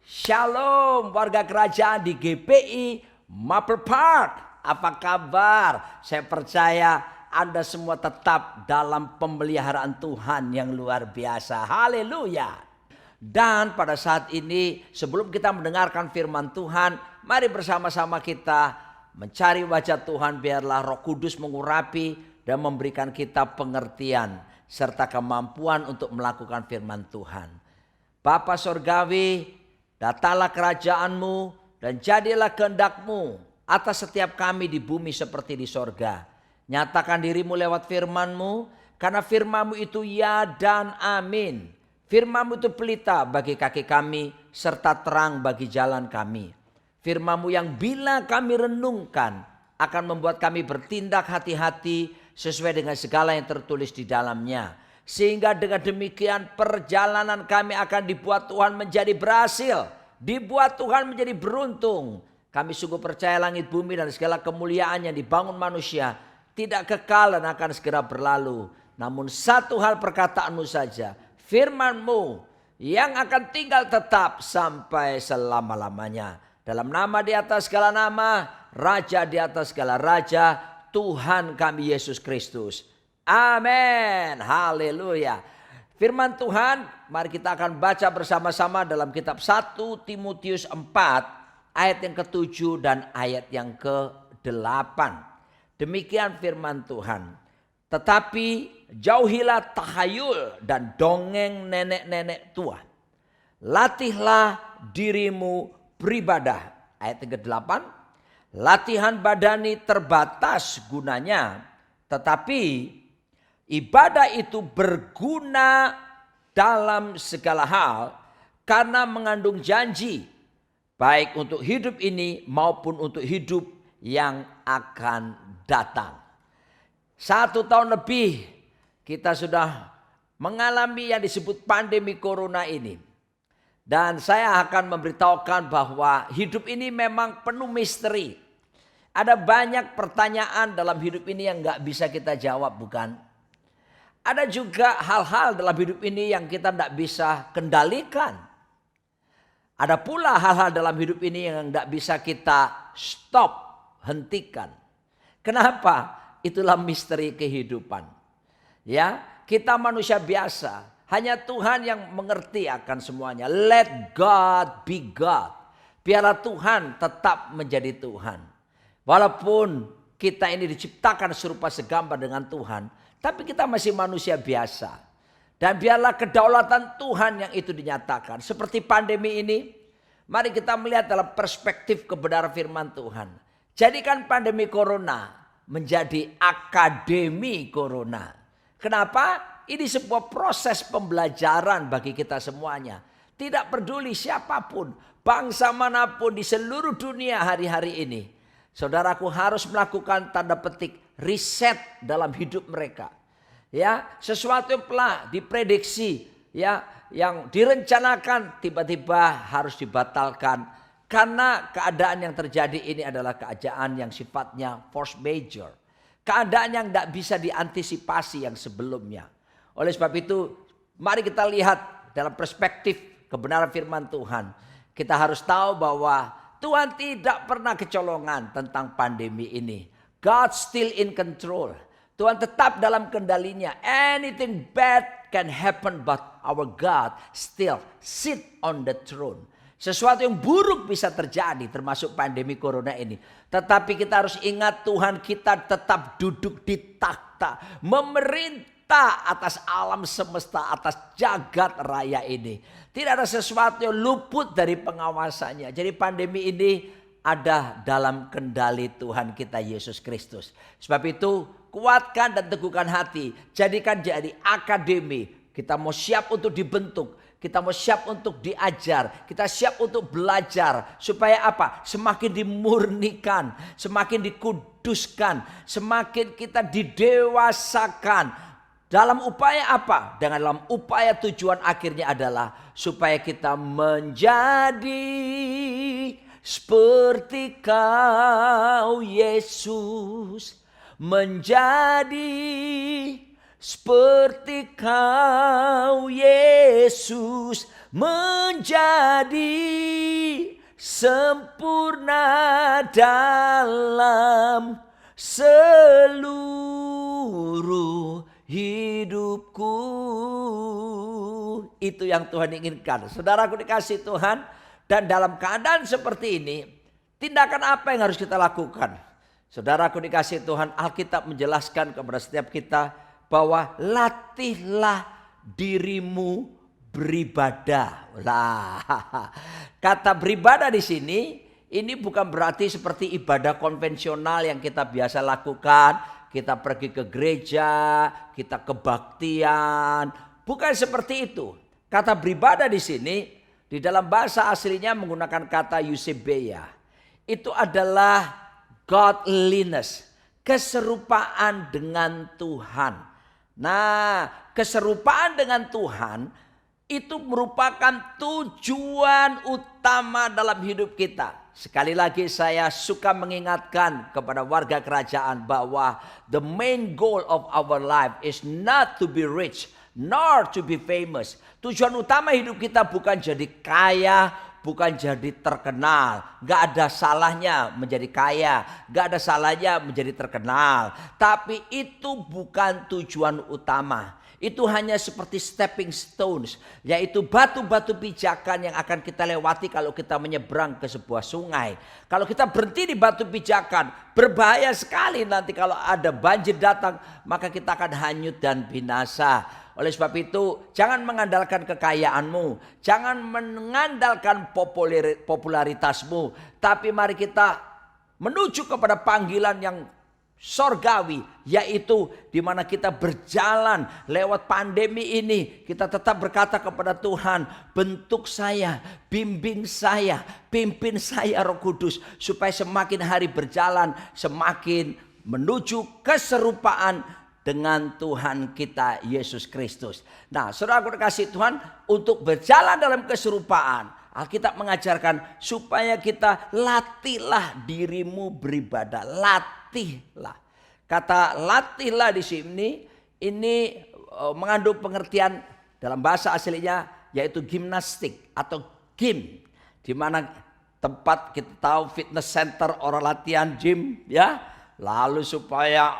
Shalom warga kerajaan di GPI Maple Park. Apa kabar? Saya percaya Anda semua tetap dalam pemeliharaan Tuhan yang luar biasa. Haleluya. Dan pada saat ini sebelum kita mendengarkan firman Tuhan, mari bersama-sama kita mencari wajah Tuhan. Biarlah Roh Kudus mengurapi dan memberikan kita pengertian serta kemampuan untuk melakukan firman Tuhan. Bapa Sorgawi, datanglah kerajaan-Mu dan jadilah kehendak-Mu atas setiap kami di bumi seperti di sorga. Nyatakan diri-Mu lewat firman-Mu, karena firman-Mu itu ya dan amin. Firman-Mu itu pelita bagi kaki kami serta terang bagi jalan kami. Firman-Mu yang bila kami renungkan akan membuat kami bertindak hati-hati sesuai dengan segala yang tertulis di dalamnya. Sehingga dengan demikian perjalanan kami akan dibuat Tuhan menjadi berhasil. Dibuat Tuhan menjadi beruntung. Kami sungguh percaya langit bumi dan segala kemuliaan yang dibangun manusia tidak kekal dan akan segera berlalu. Namun satu hal perkataan-Mu saja, firman-Mu yang akan tinggal tetap sampai selama-lamanya. Dalam nama di atas segala nama, Raja di atas segala raja, Tuhan kami Yesus Kristus. Amin. Haleluya. Firman Tuhan, mari kita akan baca bersama-sama dalam kitab 1 Timotius 4 ayat yang ke-7 dan ayat yang ke-8. Demikian firman Tuhan. Tetapi jauhilah tahayul dan dongeng nenek-nenek tua. Latihlah dirimu beribadah. Ayat yang ke-8. Latihan badani terbatas gunanya, tetapi ibadah itu berguna dalam segala hal karena mengandung janji, baik untuk hidup ini maupun untuk hidup yang akan datang. 1 tahun lebih kita sudah mengalami yang disebut pandemi corona ini. Dan saya akan memberitahukan bahwa hidup ini memang penuh misteri. Ada banyak pertanyaan dalam hidup ini yang gak bisa kita jawab, bukan? Ada juga hal-hal dalam hidup ini yang kita gak bisa kendalikan. Ada pula hal-hal dalam hidup ini yang gak bisa kita stop, hentikan. Kenapa? Itulah misteri kehidupan. Ya, kita manusia biasa. Hanya Tuhan yang mengerti akan semuanya. Let God be God. Biarlah Tuhan tetap menjadi Tuhan. Walaupun kita ini diciptakan serupa segambar dengan Tuhan, tapi kita masih manusia biasa. Dan biarlah kedaulatan Tuhan yang itu dinyatakan. Seperti pandemi ini, mari kita melihat dalam perspektif kebenaran firman Tuhan. Jadikan pandemi corona menjadi akademi corona. Kenapa? Ini sebuah proses pembelajaran bagi kita semuanya. Tidak peduli siapapun, bangsa manapun di seluruh dunia hari-hari ini. Saudaraku harus melakukan tanda petik riset dalam hidup mereka. Ya, sesuatu yang telah diprediksi, ya, yang direncanakan tiba-tiba harus dibatalkan. Karena keadaan yang terjadi ini adalah keadaan yang sifatnya force major. Keadaan yang tidak bisa diantisipasi yang sebelumnya. Oleh sebab itu, mari kita lihat dalam perspektif kebenaran firman Tuhan. Kita harus tahu bahwa Tuhan tidak pernah kecolongan tentang pandemi ini. God still in control. Tuhan tetap dalam kendalinya. Anything bad can happen, but our God still sit on the throne. Sesuatu yang buruk bisa terjadi termasuk pandemi corona ini. Tetapi kita harus ingat Tuhan kita tetap duduk di takhta. Memerintah atas alam semesta, atas jagat raya ini. Tidak ada sesuatu yang luput dari pengawasannya. Jadi pandemi ini ada dalam kendali Tuhan kita Yesus Kristus. Sebab itu kuatkan dan teguhkan hati. Jadikan jadi akademi. Kita mau siap untuk dibentuk. Kita mau siap untuk diajar. Kita siap untuk belajar. Supaya apa? Semakin dimurnikan. Semakin dikuduskan. Semakin kita didewasakan. Dalam upaya apa? Dengan dalam upaya tujuan akhirnya adalah supaya kita menjadi seperti Kau Yesus. Menjadi seperti Kau Yesus. Menjadi sempurna dalam seluruh hidupku. Itu yang Tuhan inginkan. Saudaraku dikasih Tuhan, dan dalam keadaan seperti ini, tindakan apa yang harus kita lakukan? Saudaraku dikasih Tuhan, Alkitab menjelaskan kepada setiap kita bahwa latihlah dirimu beribadah. Lah, kata beribadah di sini ini bukan berarti seperti ibadah konvensional yang kita biasa lakukan. Kita pergi ke gereja, kita kebaktian, bukan seperti itu. Kata beribadah di sini di dalam bahasa aslinya menggunakan kata eusebeia. Itu adalah godliness, keserupaan dengan Tuhan. Nah, keserupaan dengan Tuhan itu merupakan tujuan utama dalam hidup kita. Sekali lagi saya suka mengingatkan kepada warga kerajaan bahwa the main goal of our life is not to be rich nor to be famous. Tujuan utama hidup kita bukan jadi kaya, bukan jadi terkenal. Gak ada salahnya menjadi kaya, gak ada salahnya menjadi terkenal. Tapi itu bukan tujuan utama. Itu hanya seperti stepping stones, yaitu batu-batu pijakan yang akan kita lewati kalau kita menyeberang ke sebuah sungai. Kalau kita berhenti di batu pijakan, berbahaya sekali nanti kalau ada banjir datang, maka kita akan hanyut dan binasa. Oleh sebab itu, jangan mengandalkan kekayaanmu, jangan mengandalkan popularitasmu, tapi mari kita menuju kepada panggilan yang sorgawi, yaitu di mana kita berjalan lewat pandemi ini, kita tetap berkata kepada Tuhan, bentuk saya, bimbing saya, pimpin saya Roh Kudus, supaya semakin hari berjalan, semakin menuju keserupaan dengan Tuhan kita Yesus Kristus. Nah, saudaraku dikasih Tuhan, untuk berjalan dalam keserupaan, Alkitab mengajarkan supaya kita latihlah dirimu beribadah. Latihlah. Kata latihlah di sini ini mengandung pengertian dalam bahasa aslinya yaitu gimnastik atau gym, di mana tempat kita tahu fitness center orang latihan gym ya. Lalu supaya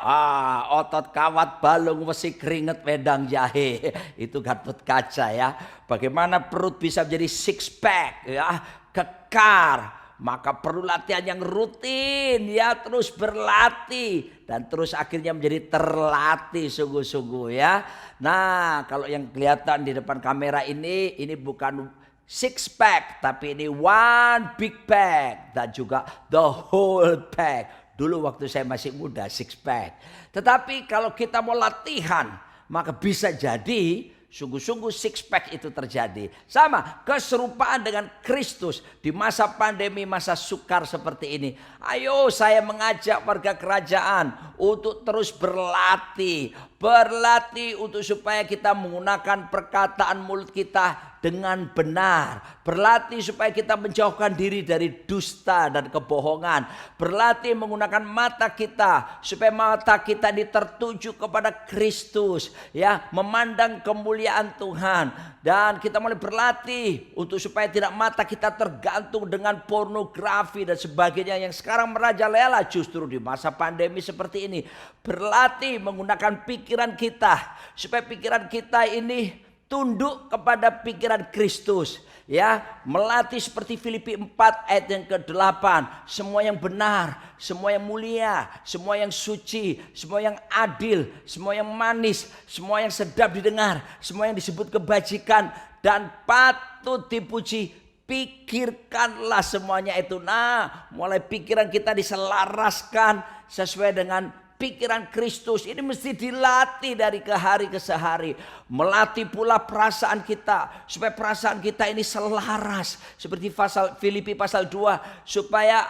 otot kawat balung besi keringet wedang jahe itu Gatot Kaca ya. Bagaimana perut bisa menjadi six pack ya, kekar. Maka perlu latihan yang rutin ya, terus berlatih dan terus akhirnya menjadi terlatih sungguh-sungguh ya. Nah, kalau yang kelihatan di depan kamera ini bukan six pack, tapi ini one big pack dan juga the whole pack. Dulu waktu saya masih muda six pack. Tetapi kalau kita mau latihan, maka bisa jadi sungguh-sungguh six pack itu terjadi. Sama keserupaan dengan Kristus di masa pandemi, masa sukar seperti ini. Ayo saya mengajak warga kerajaan untuk terus berlatih. Berlatih untuk supaya kita menggunakan perkataan mulut kita dengan benar. Berlatih supaya kita menjauhkan diri dari dusta dan kebohongan. Berlatih menggunakan mata kita supaya mata kita tertuju kepada Kristus ya, memandang kemuliaan Tuhan. Dan kita mulai berlatih untuk supaya tidak mata kita tergantung dengan pornografi dan sebagainya yang sekarang merajalela justru di masa pandemi seperti ini. Berlatih menggunakan pikiran kita supaya pikiran kita ini tunduk kepada pikiran Kristus ya, melatih seperti Filipi 4 ayat yang ke-8, semua yang benar, semua yang mulia, semua yang suci, semua yang adil, semua yang manis, semua yang sedap didengar, semua yang disebut kebajikan dan patut dipuji, pikirkanlah semuanya itu. Nah, mulai pikiran kita diselaraskan sesuai dengan pikiran Kristus. Ini mesti dilatih dari ke hari ke sehari. Melatih pula perasaan kita supaya perasaan kita ini selaras seperti Filipi pasal 2, supaya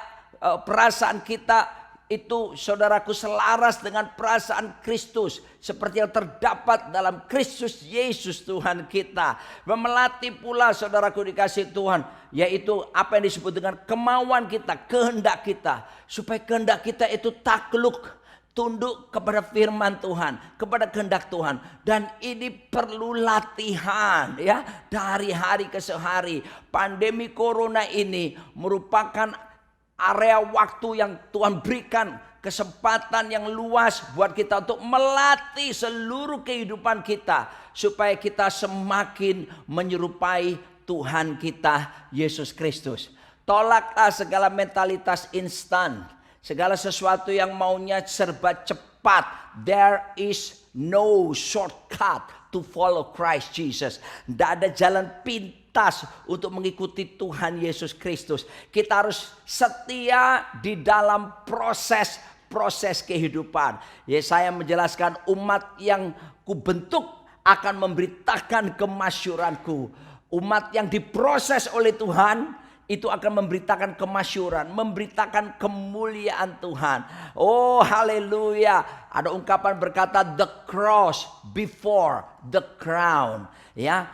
perasaan kita itu saudaraku selaras dengan perasaan Kristus seperti yang terdapat dalam Kristus Yesus Tuhan kita. Melatih pula saudaraku dikasih Tuhan, yaitu apa yang disebut dengan kemauan kita, kehendak kita, supaya kehendak kita itu takluk, tunduk kepada firman Tuhan, kepada kehendak Tuhan. Dan ini perlu latihan ya, dari hari ke hari. Pandemi corona ini merupakan area waktu yang Tuhan berikan kesempatan yang luas buat kita untuk melatih seluruh kehidupan kita supaya kita semakin menyerupai Tuhan kita Yesus Kristus. Tolaklah segala mentalitas instan, segala sesuatu yang maunya serba cepat. There is no shortcut to follow Christ Jesus. Tidak ada jalan pintas untuk mengikuti Tuhan Yesus Kristus. Kita harus setia di dalam proses kehidupan. Yesaya menjelaskan, umat yang kubentuk akan memberitakan kemasyuranku. Umat yang diproses oleh Tuhan itu akan memberitakan kemasyuran, memberitakan kemuliaan Tuhan. Oh haleluya. Ada ungkapan berkata the cross before the crown. Ya,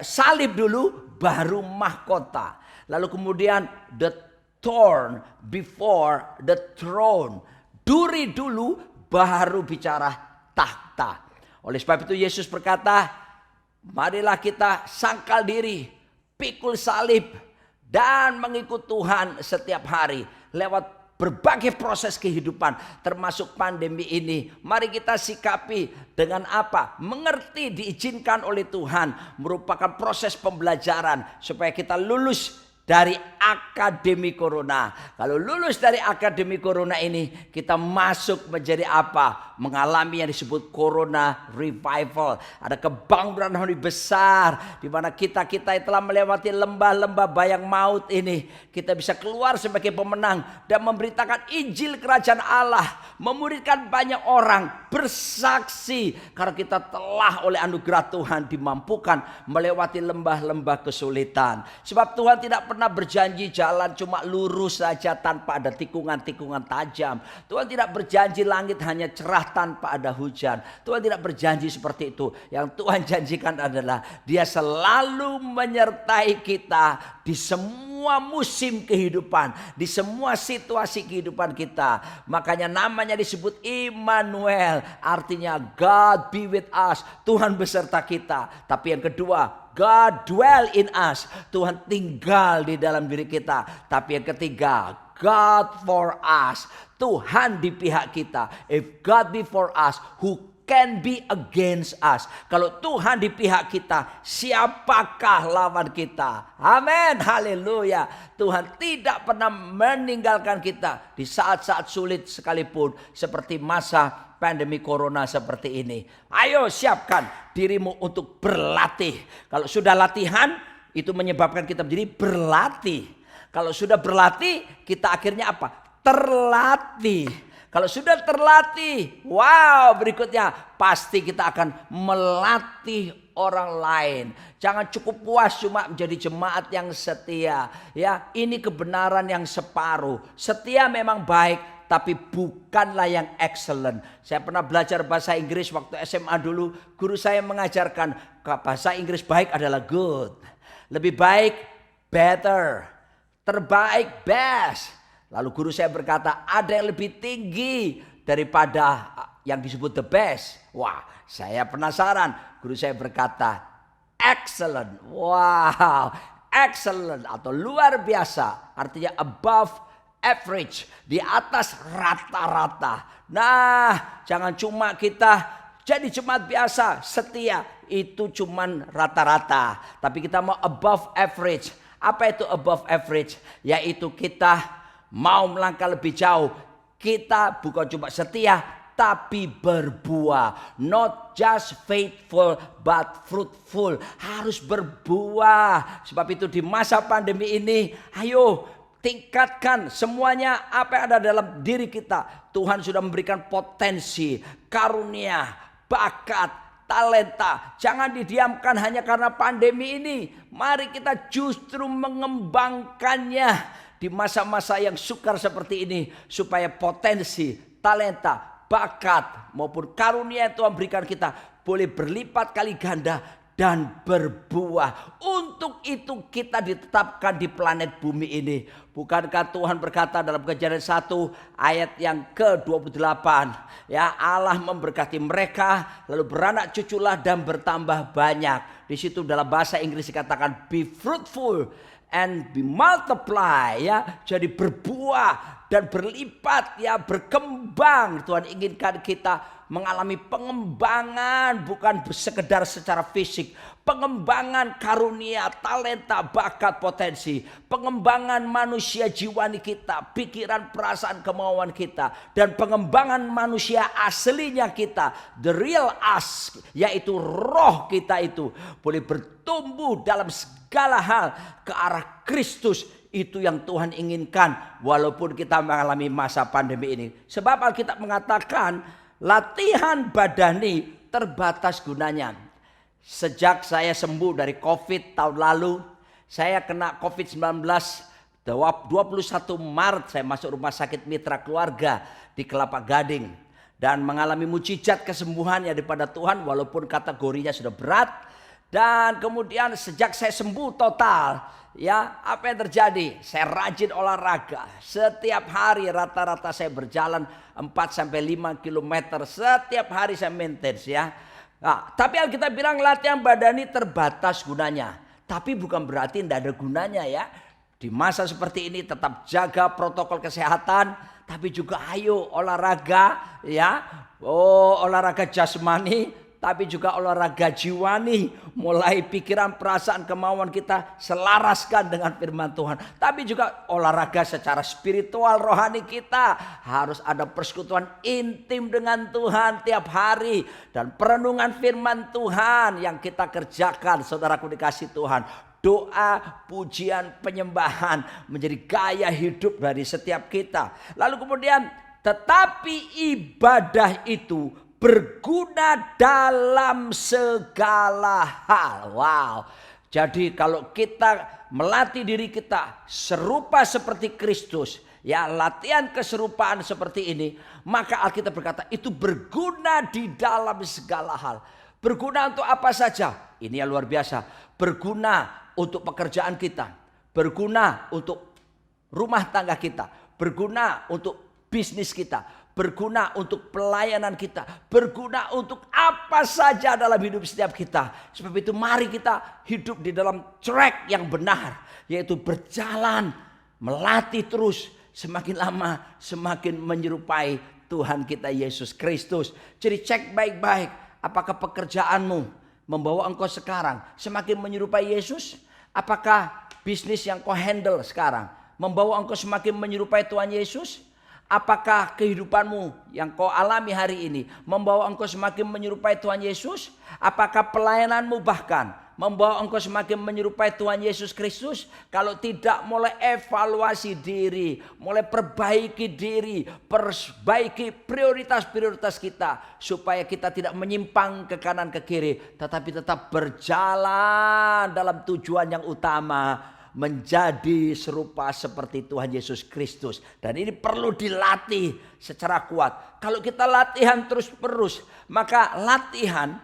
salib dulu baru mahkota. Lalu kemudian the thorn before the throne. Duri dulu baru bicara takhta. Oleh sebab itu Yesus berkata, marilah kita sangkal diri, pikul salib, dan mengikut Tuhan setiap hari lewat berbagai proses kehidupan termasuk pandemi ini. Mari kita sikapi dengan apa? Mengerti diizinkan oleh Tuhan merupakan proses pembelajaran supaya kita lulus dari akademi corona. Kalau lulus dari akademi corona ini, kita masuk menjadi apa? Mengalami yang disebut corona revival. Ada kebangkitan hari besar di mana kita yang telah melewati lembah-lembah bayang maut ini, kita bisa keluar sebagai pemenang dan memberitakan Injil Kerajaan Allah, memuridkan banyak orang, bersaksi karena kita telah oleh anugerah Tuhan dimampukan melewati lembah-lembah kesulitan. Sebab Tuhan tidak pernah berjanji jalan cuma lurus saja tanpa ada tikungan-tikungan tajam. Tuhan tidak berjanji langit hanya cerah tanpa ada hujan. Tuhan tidak berjanji seperti itu. Yang Tuhan janjikan adalah Dia selalu menyertai kita di semua musim kehidupan, di semua situasi kehidupan kita. Makanya namanya disebut Immanuel, artinya God be with us, Tuhan beserta kita. Tapi yang kedua, God dwell in us, Tuhan tinggal di dalam diri kita. Tapi yang ketiga, God for us, Tuhan di pihak kita. If God be for us, who can be against us? Kalau Tuhan di pihak kita, siapakah lawan kita? Amin, haleluya. Tuhan tidak pernah meninggalkan kita di saat-saat sulit sekalipun, seperti masa pandemi corona seperti ini. Ayo siapkan dirimu untuk berlatih. Kalau sudah latihan, itu menyebabkan kita menjadi berlatih. Kalau sudah berlatih, kita akhirnya apa? Terlatih. Kalau sudah terlatih, wow, berikutnya pasti kita akan melatih orang lain. Jangan cukup puas cuma menjadi jemaat yang setia. Ya, ini kebenaran yang separuh. Setia memang baik, tapi bukanlah yang excellent. Saya pernah belajar bahasa Inggris waktu SMA dulu. Guru saya mengajarkan bahasa Inggris baik adalah good. Lebih baik better. Terbaik best. Lalu guru saya berkata, ada yang lebih tinggi daripada yang disebut the best. Wah, saya penasaran. Guru saya berkata, excellent. Wow, excellent atau luar biasa. Artinya above average, di atas rata-rata. Nah, jangan cuma kita jadi jemaat biasa, setia. Itu cuman rata-rata. Tapi kita mau above average. Apa itu above average? Yaitu kita mau melangkah lebih jauh. Kita bukan cuma setia, tapi berbuah. Not just faithful, but fruitful. Harus berbuah. Sebab itu di masa pandemi ini, ayo tingkatkan semuanya apa yang ada dalam diri kita. Tuhan sudah memberikan potensi, karunia, bakat, talenta. Jangan didiamkan hanya karena pandemi ini. Mari kita justru mengembangkannya di masa-masa yang sukar seperti ini, supaya potensi, talenta, bakat maupun karunia yang Tuhan berikan kita boleh berlipat kali ganda dan berbuah. Untuk itu kita ditetapkan di planet bumi ini. Bukankah Tuhan berkata dalam Kejadian 1 ayat yang ke-28. Ya, Allah memberkati mereka lalu beranak cuculah dan bertambah banyak. Di situ dalam bahasa Inggris dikatakan be fruitful and be multiply, ya. Jadi berbuah dan berlipat, ya, berkembang. Tuhan inginkan kita mengalami pengembangan, bukan sekedar secara fisik. Pengembangan karunia, talenta, bakat, potensi. Pengembangan manusia jiwani kita, pikiran, perasaan, kemauan kita. Dan pengembangan manusia aslinya kita, the real us, yaitu roh kita itu boleh bertumbuh dalam segala hal ke arah Kristus. Itu yang Tuhan inginkan walaupun kita mengalami masa pandemi ini. Sebab Alkitab mengatakan latihan badani terbatas gunanya. Sejak saya sembuh dari COVID tahun lalu, saya kena COVID-19 21 Maret saya masuk rumah sakit Mitra Keluarga di Kelapa Gading. Dan mengalami mujizat kesembuhan daripada Tuhan walaupun kategorinya sudah berat. Dan kemudian sejak saya sembuh total, ya, apa yang terjadi? Saya rajin olahraga. Setiap hari rata-rata saya berjalan 4-5 kilometer. Setiap hari saya maintain, ya. Nah, tapi Alkitab bilang latihan badani terbatas gunanya. Tapi bukan berarti tidak ada gunanya, ya. Di masa seperti ini tetap jaga protokol kesehatan. Tapi juga ayo olahraga, ya. Olahraga jasmani. Tapi juga olahraga jiwani. Mulai pikiran, perasaan, kemauan kita selaraskan dengan firman Tuhan. Tapi juga olahraga secara spiritual, rohani kita. Harus ada persekutuan intim dengan Tuhan tiap hari. Dan perenungan firman Tuhan yang kita kerjakan, saudaraku dikasih Tuhan. Doa, pujian, penyembahan menjadi gaya hidup dari setiap kita. Lalu kemudian, tetapi ibadah itu berguna dalam segala hal. Wow. Jadi kalau kita melatih diri kita serupa seperti Kristus, ya, latihan keserupaan seperti ini, maka Alkitab berkata itu berguna di dalam segala hal. Berguna untuk apa saja? Ini yang luar biasa. Berguna untuk pekerjaan kita, berguna untuk rumah tangga kita, berguna untuk bisnis kita, berguna untuk pelayanan kita, berguna untuk apa saja dalam hidup setiap kita. Sebab itu mari kita hidup di dalam track yang benar, yaitu berjalan, melatih terus, semakin lama semakin menyerupai Tuhan kita Yesus Kristus. Jadi cek baik-baik, apakah pekerjaanmu membawa engkau sekarang semakin menyerupai Yesus? Apakah bisnis yang kau handle sekarang membawa engkau semakin menyerupai Tuhan Yesus? Apakah kehidupanmu yang kau alami hari ini membawa engkau semakin menyerupai Tuhan Yesus? Apakah pelayananmu bahkan membawa engkau semakin menyerupai Tuhan Yesus Kristus? Kalau tidak, mulai evaluasi diri, mulai perbaiki diri, perbaiki prioritas-prioritas kita supaya kita tidak menyimpang ke kanan ke kiri, tetapi tetap berjalan dalam tujuan yang utama, menjadi serupa seperti Tuhan Yesus Kristus. Dan ini perlu dilatih secara kuat. Kalau kita latihan terus-menerus, maka latihan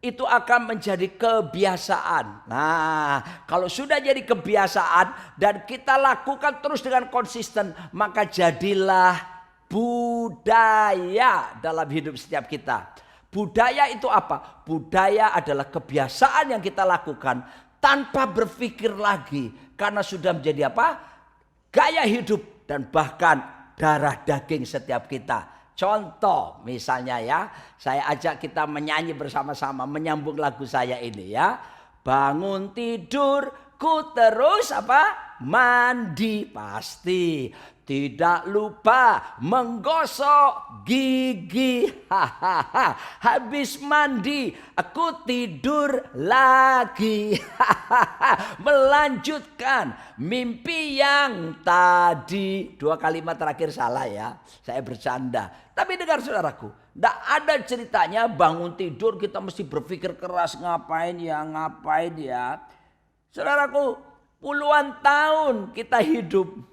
itu akan menjadi kebiasaan. Nah, kalau sudah jadi kebiasaan dan kita lakukan terus dengan konsisten, maka jadilah budaya dalam hidup setiap kita. Budaya itu apa? Budaya adalah kebiasaan yang kita lakukan tanpa berpikir lagi. Karena sudah menjadi apa? Gaya hidup dan bahkan darah daging setiap kita. Contoh misalnya, ya, saya ajak kita menyanyi bersama-sama, menyambung lagu saya ini, ya. Bangun tidurku terus apa? Mandi pasti. Tidak lupa menggosok gigi. Hahaha. Habis mandi aku tidur lagi. Hahaha. Melanjutkan mimpi yang tadi. 2 kalimat terakhir salah, ya. Saya bercanda. Tapi dengar saudaraku, tidak ada ceritanya bangun tidur kita mesti berpikir keras ngapain ya. Saudaraku, puluhan tahun kita hidup.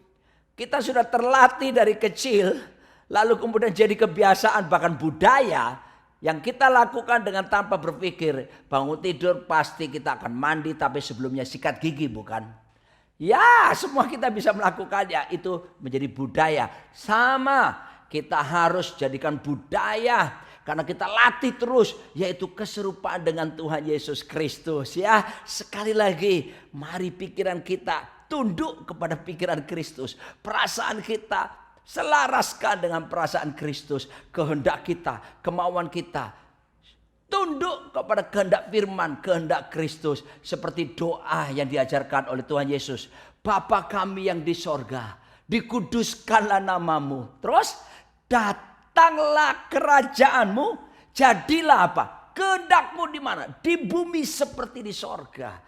Kita sudah terlatih dari kecil, lalu kemudian jadi kebiasaan bahkan budaya. Yang kita lakukan dengan tanpa berpikir, bangun tidur pasti kita akan mandi tapi sebelumnya sikat gigi, bukan? Ya, semua kita bisa melakukannya, itu menjadi budaya. Sama, kita harus jadikan budaya karena kita latih terus, yaitu keserupaan dengan Tuhan Yesus Kristus. Ya, sekali lagi, mari pikiran kita tunduk kepada pikiran Kristus. Perasaan kita selaraskan dengan perasaan Kristus. Kehendak kita, kemauan kita tunduk kepada kehendak firman, kehendak Kristus. Seperti doa yang diajarkan oleh Tuhan Yesus. Bapa kami yang di sorga, dikuduskanlah namamu. Terus datanglah kerajaanmu. Jadilah apa? Kehendakmu di mana? Di bumi seperti di sorga.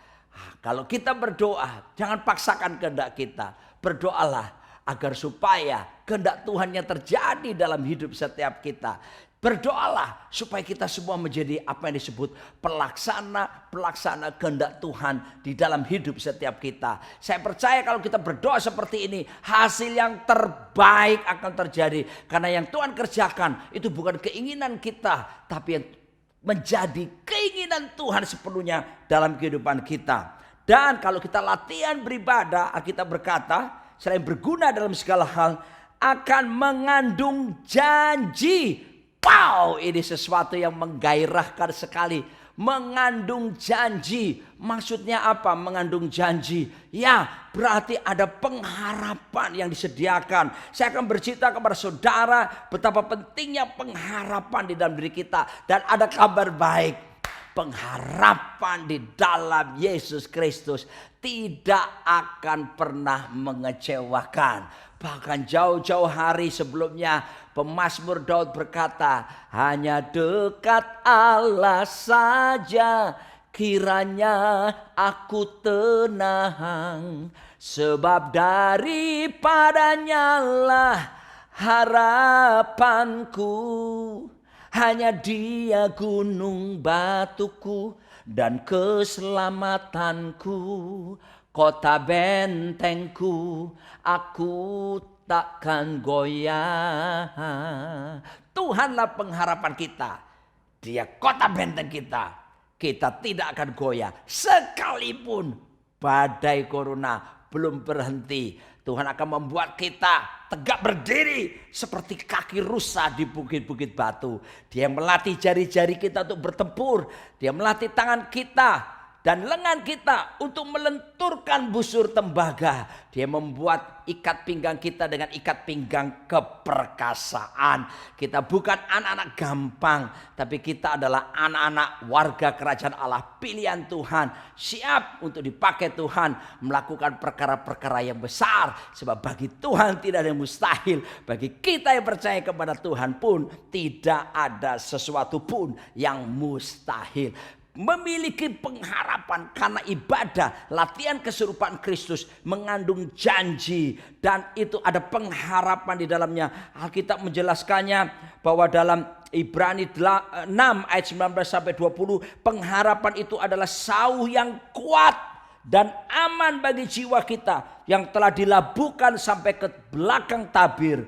Kalau kita berdoa, jangan paksakan kehendak kita. Berdoalah agar supaya kehendak Tuhan yang terjadi dalam hidup setiap kita. Berdoalah supaya kita semua menjadi apa yang disebut pelaksana kehendak Tuhan di dalam hidup setiap kita. Saya percaya kalau kita berdoa seperti ini, hasil yang terbaik akan terjadi. Karena yang Tuhan kerjakan itu bukan keinginan kita, tapi yang menjadi keinginan Tuhan sepenuhnya dalam kehidupan kita. Dan kalau kita latihan beribadah, kita berkata, selain berguna dalam segala hal, akan mengandung janji. Wow, ini sesuatu yang menggairahkan sekali. Mengandung janji. Maksudnya apa mengandung janji? Ya, berarti ada pengharapan yang disediakan. Saya akan bercerita kepada saudara betapa pentingnya pengharapan di dalam diri kita. Dan ada kabar baik. Pengharapan di dalam Yesus Kristus tidak akan pernah mengecewakan. Bahkan jauh-jauh hari sebelumnya pemazmur Daud berkata, hanya dekat Allah saja kiranya aku tenang. Sebab daripadanya lah harapanku. Hanya Dia gunung batuku dan keselamatanku, kota bentengku, aku takkan goyah. Tuhanlah pengharapan kita. Dia kota benteng kita. Kita tidak akan goyah sekalipun badai corona belum berhenti. Tuhan akan membuat kita tegak berdiri seperti kaki rusa di bukit-bukit batu. Dia melatih jari-jari kita untuk bertempur. Dia melatih tangan kita dan lengan kita untuk melenturkan busur tembaga. Dia membuat ikat pinggang kita dengan ikat pinggang keperkasaan. Kita bukan anak-anak gampang, tapi kita adalah anak-anak warga kerajaan Allah, pilihan Tuhan, siap untuk dipakai Tuhan melakukan perkara-perkara yang besar. Sebab bagi Tuhan tidak ada yang mustahil. Bagi kita yang percaya kepada Tuhan pun tidak ada sesuatu pun yang mustahil. Memiliki pengharapan karena ibadah, latihan keserupaan Kristus mengandung janji dan itu ada pengharapan di dalamnya. Alkitab menjelaskannya bahwa dalam Ibrani 6 ayat 19 sampai 20, pengharapan itu adalah sauh yang kuat dan aman bagi jiwa kita yang telah dilabuhkan sampai ke belakang tabir,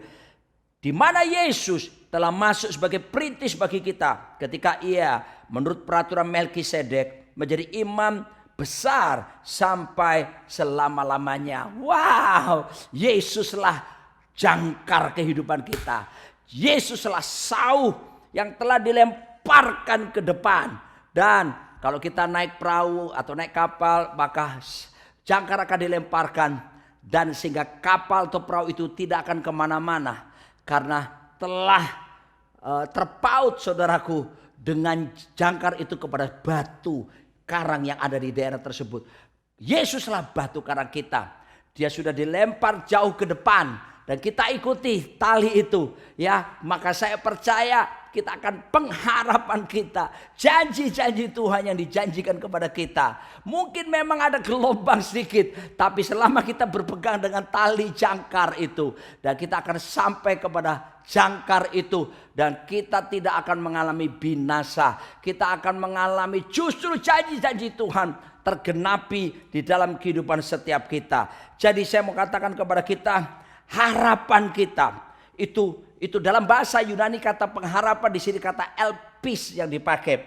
di mana Yesus telah masuk sebagai perintis bagi kita ketika Ia menurut peraturan Melkisedek menjadi imam besar sampai selama-lamanya. Wow, Yesuslah jangkar kehidupan kita. Yesuslah sauh yang telah dilemparkan ke depan. Dan kalau kita naik perahu atau naik kapal, maka jangkar akan dilemparkan. Dan sehingga kapal atau perahu itu tidak akan kemana-mana. Karena telah terpaut saudaraku dengan jangkar itu kepada batu karang yang ada di daerah tersebut. Yesuslah batu karang kita. Dia sudah dilempar jauh ke depan dan kita ikuti tali itu, ya. Maka saya percaya kita akan pengharapan kita, janji-janji Tuhan yang dijanjikan kepada kita. Mungkin memang ada gelombang sedikit, tapi selama kita berpegang dengan tali jangkar itu, dan kita akan sampai kepada jangkar itu, dan kita tidak akan mengalami binasa. Kita akan mengalami justru janji-janji Tuhan tergenapi di dalam kehidupan setiap kita. Jadi saya mau katakan kepada kita, harapan kita itu dalam bahasa Yunani kata pengharapan di sini kata peace yang dipakai.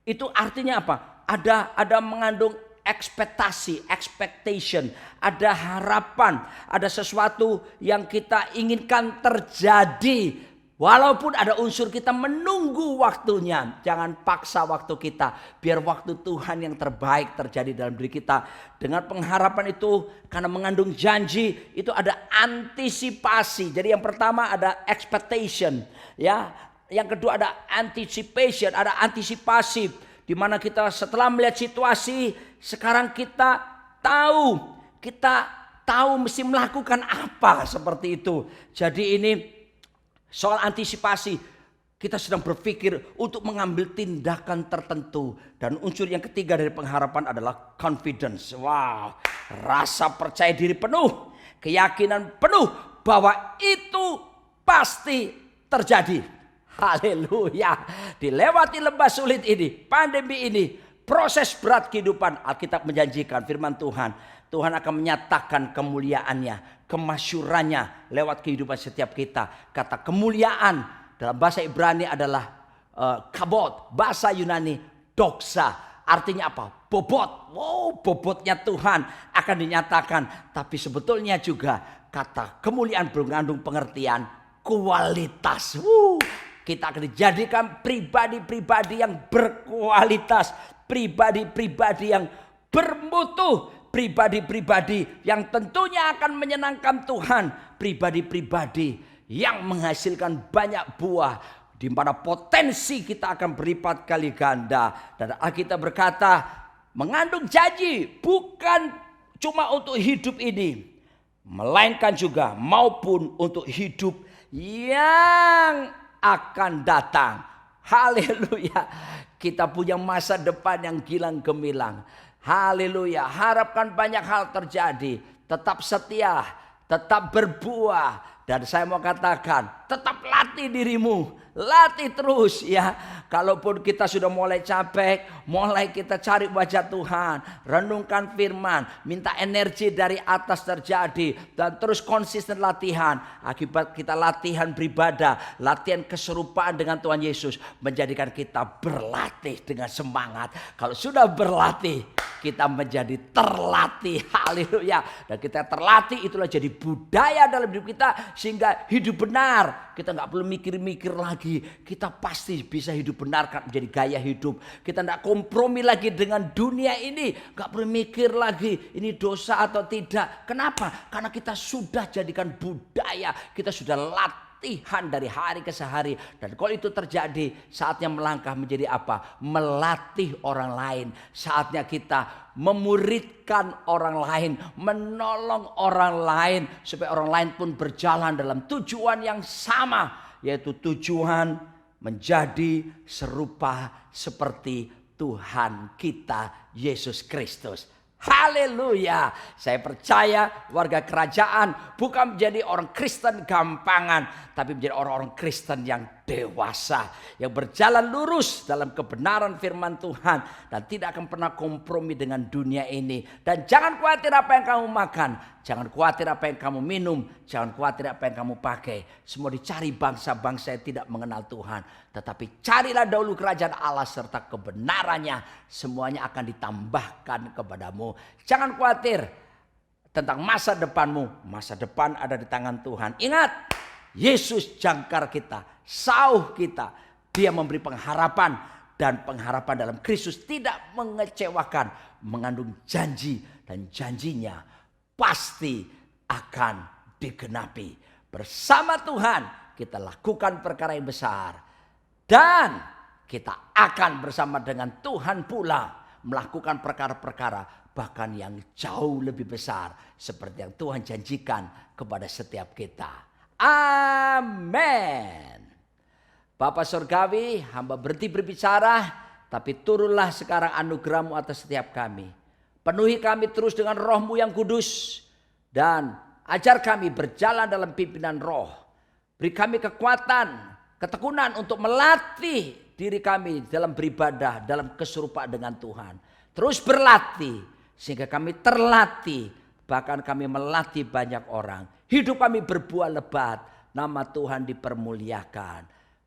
Itu artinya apa? Ada mengandung ekspektasi, expectation, ada harapan, ada sesuatu yang kita inginkan terjadi. Walaupun ada unsur kita menunggu waktunya, jangan paksa waktu kita. Biar waktu Tuhan yang terbaik terjadi dalam diri kita. Dengan pengharapan itu, karena mengandung janji, itu ada antisipasi. Jadi yang pertama ada expectation, ya. Yang kedua ada anticipation, ada antisipasi. Di mana kita setelah melihat situasi, sekarang kita tahu mesti melakukan apa seperti itu. Jadi ini soal antisipasi, kita sedang berpikir untuk mengambil tindakan tertentu. Dan unsur yang ketiga dari pengharapan adalah confidence. Wow, rasa percaya diri penuh, keyakinan penuh bahwa itu pasti terjadi. Haleluya. Dilewati lembah sulit ini, pandemi ini, proses berat kehidupan, Alkitab menjanjikan firman Tuhan akan menyatakan kemuliaannya, kemasyurannya lewat kehidupan setiap kita. Kata kemuliaan dalam bahasa Ibrani adalah kabod, bahasa Yunani doxa. Artinya apa? Bobot. Wow, bobotnya Tuhan akan dinyatakan. Tapi sebetulnya juga kata kemuliaan mengandung pengertian kualitas. Kita akan dijadikan pribadi-pribadi yang berkualitas, pribadi-pribadi yang bermutu, pribadi-pribadi yang tentunya akan menyenangkan Tuhan, pribadi-pribadi yang menghasilkan banyak buah, di mana potensi kita akan berlipat kali ganda. Dan Alkitab berkata, mengandung janji bukan cuma untuk hidup ini, melainkan juga maupun untuk hidup yang akan datang. Haleluya. Kita punya masa depan yang gilang gemilang. Haleluya. Harapkan banyak hal terjadi. Tetap setia, tetap berbuah. Dan saya mau katakan, tetap latih dirimu. Latih terus ya. Kalaupun kita sudah mulai capek, mulai kita cari wajah Tuhan, renungkan firman, minta energi dari atas terjadi, dan terus konsisten latihan. Akibat kita latihan beribadah, latihan keserupaan dengan Tuhan Yesus, menjadikan kita berlatih dengan semangat. Kalau sudah berlatih, kita menjadi terlatih. Haleluya. Dan kita terlatih, itulah jadi budaya dalam hidup kita, sehingga hidup benar. Kita nggak perlu mikir-mikir lagi. Kita pasti bisa hidup benar, kan menjadi gaya hidup. Kita nggak kompromi lagi dengan dunia ini. Nggak perlu mikir lagi ini dosa atau tidak. Kenapa? Karena kita sudah jadikan budaya. Kita sudah latihan dari hari ke hari. Dan kalau itu terjadi, saatnya melangkah menjadi apa? Melatih orang lain. Saatnya kita memuridkan orang lain, menolong orang lain, supaya orang lain pun berjalan dalam tujuan yang sama, yaitu tujuan menjadi serupa seperti Tuhan kita Yesus Kristus. Haleluya. Saya percaya warga kerajaan bukan menjadi orang Kristen gampangan, tapi menjadi orang-orang Kristen yang dewasa, yang berjalan lurus dalam kebenaran firman Tuhan, dan tidak akan pernah kompromi dengan dunia ini. Dan jangan khawatir apa yang kamu makan, jangan khawatir apa yang kamu minum, jangan khawatir apa yang kamu pakai. Semua dicari bangsa-bangsa yang tidak mengenal Tuhan. Tetapi carilah dahulu kerajaan Allah serta kebenarannya, semuanya akan ditambahkan kepadamu. Jangan khawatir tentang masa depanmu. Masa depan ada di tangan Tuhan. Ingat, Yesus jangkar kita, sauh kita. Dia memberi pengharapan, dan pengharapan dalam Kristus tidak mengecewakan, mengandung janji, dan janjinya pasti akan digenapi. Bersama Tuhan kita lakukan perkara yang besar, dan kita akan bersama dengan Tuhan pula melakukan perkara-perkara bahkan yang jauh lebih besar, seperti yang Tuhan janjikan kepada setiap kita. Amin. Bapa Surgawi, hamba berhenti berbicara, tapi turunlah sekarang anugerah-Mu atas setiap kami. Penuhi kami terus dengan Roh-Mu yang kudus, dan ajar kami berjalan dalam pimpinan Roh. Beri kami kekuatan, ketekunan untuk melatih diri kami dalam beribadah, dalam keserupaan dengan Tuhan. Terus berlatih sehingga kami terlatih, bahkan kami melatih banyak orang. Hidup kami berbuah lebat, nama Tuhan dipermuliakan.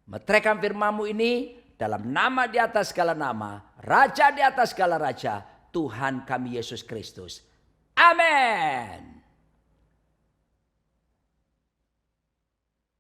Meteraikan firman-Mu ini dalam nama di atas segala nama, Raja di atas segala raja, Tuhan kami Yesus Kristus. Amin.